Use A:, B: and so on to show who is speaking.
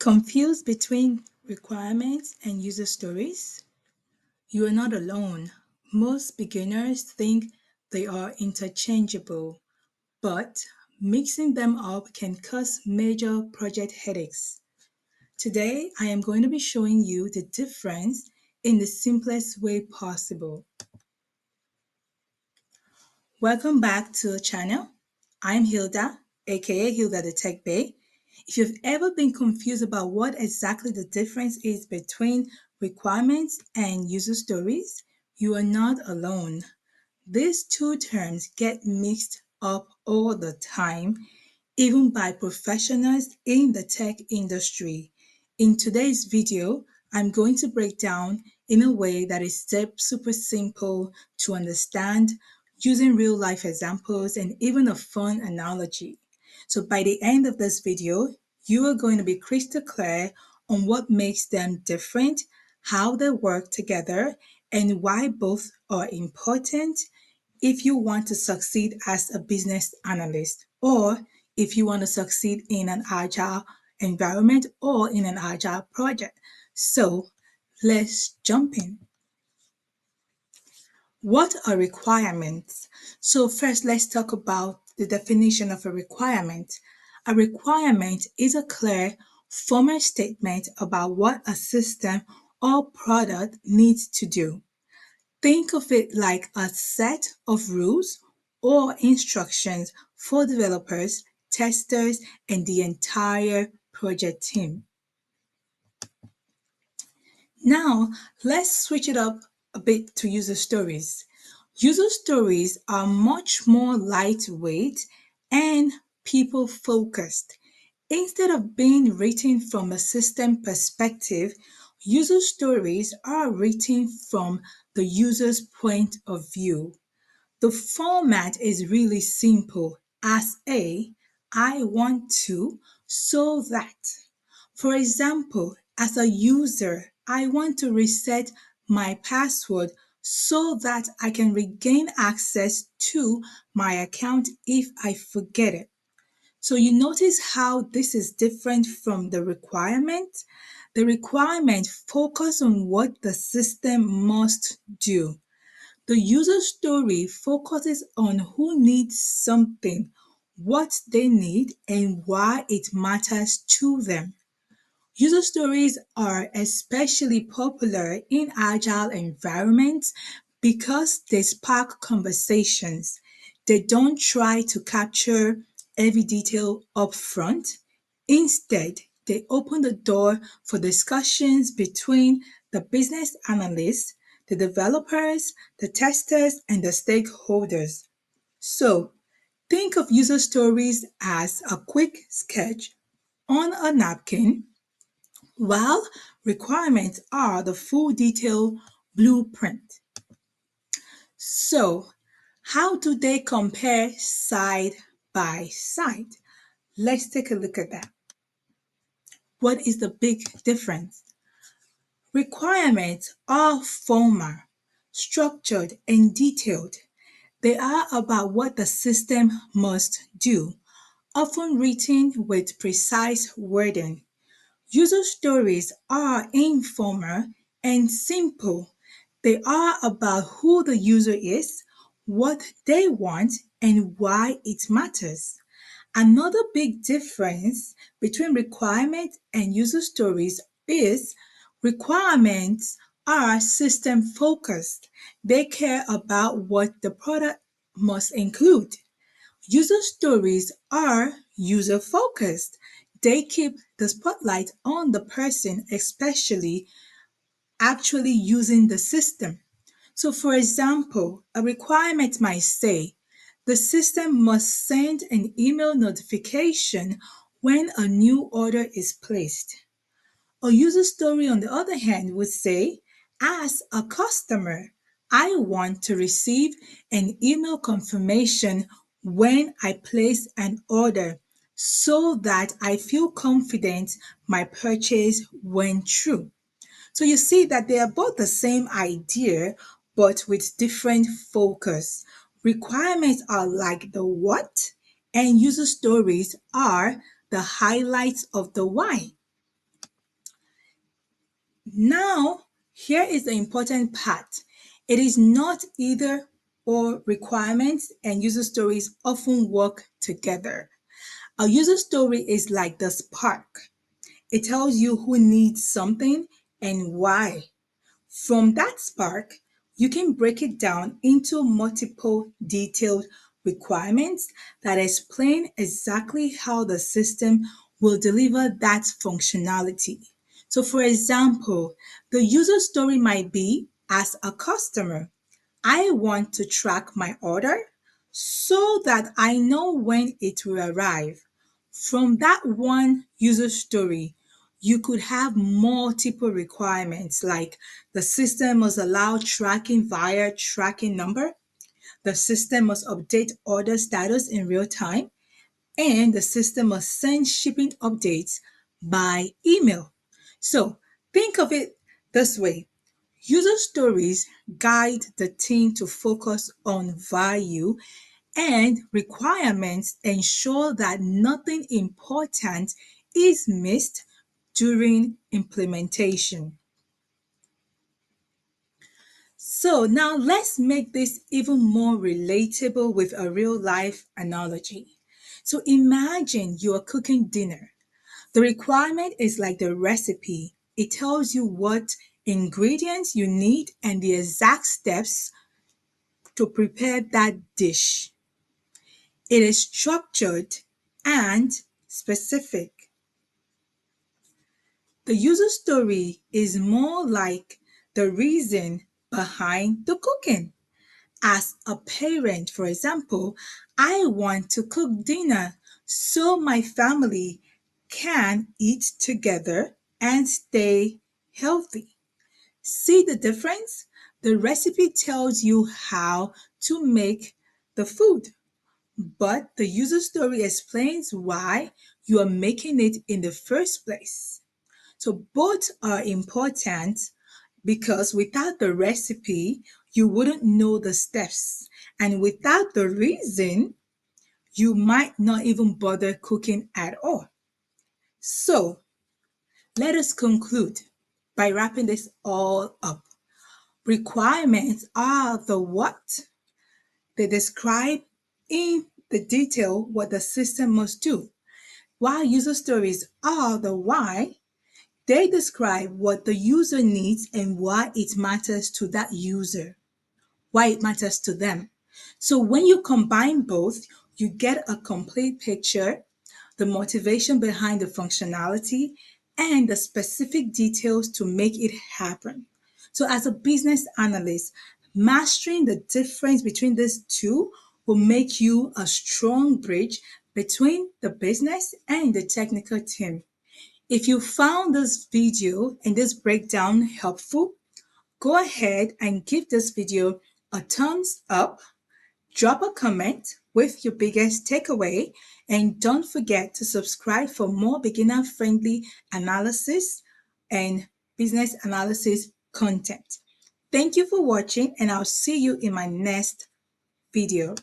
A: Confused between requirements and user stories? You are not alone. Most beginners think they are interchangeable, but mixing them up can cause major project headaches. Today, I am going to be showing you the difference in the simplest way possible. Welcome back to the channel. I'm Hilda, aka Hilda the Tech Bay. If you've ever been confused about what exactly the difference is between requirements and user stories, you are not alone. These two terms get mixed up all the time, even by professionals in the tech industry. In today's video, I'm going to break down in a way that is super simple to understand, using real life examples and even a fun analogy. So by the end of this video, you are going to be crystal clear on what makes them different, how they work together, and why both are important if you want to succeed as a business analyst, or if you want to succeed in an agile environment or in an agile project. So let's jump in. What are requirements? So first, let's talk about the definition of a requirement. A requirement is a clear, formal statement about what a system or product needs to do. Think of it like a set of rules or instructions for developers, testers, and the entire project team. Now, let's switch it up a bit to user stories. User stories are much more lightweight and people focused. Instead of being written from a system perspective, user stories are written from the user's point of view. The format is really simple as I want to, so that. For example, as a user, I want to reset my password so that I can regain access to my account if I forget it. So you notice how this is different from the requirement? The requirement focuses on what the system must do. The user story focuses on who needs something, what they need, and why it matters to them. User stories are especially popular in agile environments because they spark conversations. They don't try to capture every detail up front. Instead, they open the door for discussions between the business analysts, the developers, the testers, and the stakeholders. So, think of user stories as a quick sketch on a napkin, while requirements are the full detail blueprint. So, how do they compare side by side? Let's take a look at that. What is the big difference? Requirements are formal, structured, and detailed. They are about what the system must do, often written with precise wording. User stories are informal and simple. They are about who the user is, what they want, and why it matters. Another big difference between requirements and user stories is requirements are system focused. They care about what the product must include. User stories are user focused. They keep the spotlight on the person, especially actually using the system. So, for example, a requirement might say the system must send an email notification when a new order is placed. A user story, on the other hand, would say, as a customer, I want to receive an email confirmation when I place an order so that I feel confident my purchase went through. So you see that they are both the same idea, but with different focus. Requirements are like the what, and user stories are the highlights of the why. Now, here is the important part. It is not either or. Requirements and user stories often work together. A user story is like the spark. It tells you who needs something and why. From that spark, you can break it down into multiple detailed requirements that explain exactly how the system will deliver that functionality. So, for example, the user story might be: as a customer, I want to track my order so that I know when it will arrive. From that one user story, you could have multiple requirements like the system must allow tracking via tracking number, the system must update order status in real time, and the system must send shipping updates by email. So think of it this way: user stories guide the team to focus on value, and requirements ensure that nothing important is missed during implementation. So now let's make this even more relatable with a real life analogy. So imagine you are cooking dinner. The requirement is like the recipe. It tells you what ingredients you need and the exact steps to prepare that dish. It is structured and specific. The user story is more like the reason behind the cooking. As a parent, for example, I want to cook dinner so my family can eat together and stay healthy. See the difference? The recipe tells you how to make the food, but the user story explains why you are making it in the first place. So both are important because without the recipe, you wouldn't know the steps. And without the reason, you might not even bother cooking at all. So let us conclude by wrapping this all up. Requirements are the what. They describe in the detail what the system must do, while user stories are the why. They describe what the user needs and why it matters to that user, why it matters to them. So when you combine both, you get a complete picture: the motivation behind the functionality and the specific details to make it happen. So as a business analyst, mastering the difference between these two will make you a strong bridge between the business and the technical team. If you found this video and this breakdown helpful, go ahead and give this video a thumbs up, drop a comment with your biggest takeaway, and don't forget to subscribe for more beginner-friendly analysis and business analysis content. Thank you for watching, and I'll see you in my next video.